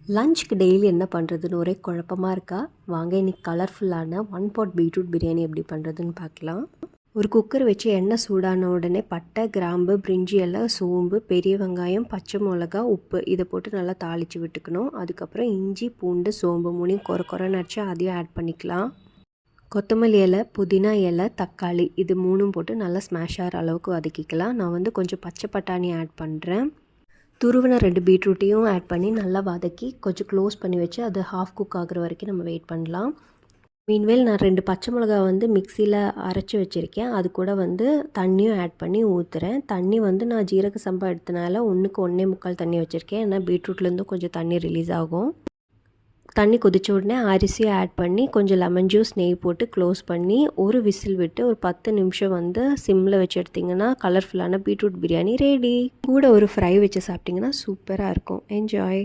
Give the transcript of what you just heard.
லஞ்சுக்கு டெய்லி என்ன பண்ணுறதுன்னு ஒரே குழப்பமாக இருக்கா? வாங்க இன்றைக்கி கலர்ஃபுல்லான 1 பாட் பீட்ரூட் பிரியாணி எப்படி பண்ணுறதுன்னு பார்க்கலாம். ஒரு குக்கர் வச்சு எண்ணெய் சூடான உடனே பட்டை, கிராம்பு, பிரிஞ்சி இலை, சோம்பு, பெரிய வெங்காயம், பச்சை மிளகா, உப்பு இதை போட்டு நல்லா தாளித்து விட்டுக்கணும். அதுக்கப்புறம் இஞ்சி, பூண்டு, சோம்பு மூணையும் கொரன்னு அடித்து அதையும் ஆட் பண்ணிக்கலாம். கொத்தமல்லி இலை, புதினா இலை, தக்காளி இது மூணும் போட்டு நல்லா ஸ்மாஷ் ஆகிற அளவுக்கு வதக்கிக்கலாம். நான் கொஞ்சம் பச்சை பட்டாணி ஆட் பண்ணுறேன். துருவின 2 பீட்ரூட்டையும் ஆட் பண்ணி நல்லா வதக்கி கொஞ்சம் க்ளோஸ் பண்ணி வச்சு அது ஹாஃப் குக் ஆகிற வரைக்கும் நம்ம வெயிட் பண்ணலாம். மீன்வேல் நான் 2 பச்சை மிளகா மிக்சியில் அரைச்சி வச்சுருக்கேன். அது கூட தண்ணியும் ஆட் பண்ணி ஊற்றுறேன். தண்ணி நான் ஜீரக சம்பா எடுத்தனால 1க்கு 1.25 தண்ணி வச்சுருக்கேன். ஏன்னா பீட்ரூட்லேருந்தும் கொஞ்சம் தண்ணி ரிலீஸ் ஆகும். தண்ணி கொதிச்ச உடனே அரிசியை ஆட் பண்ணி கொஞ்சம் லெமன் ஜூஸ், நெய் போட்டு க்ளோஸ் பண்ணி ஒரு விசில் விட்டு ஒரு 10 நிமிஷம் சிம்மில் வச்சு எடுத்திங்கன்னா கலர்ஃபுல்லான பீட்ரூட் பிரியாணி ரெடி. கூட ஒரு ஃப்ரை வச்சு சாப்பிட்டிங்கன்னா சூப்பராக இருக்கும். என்ஜாய்.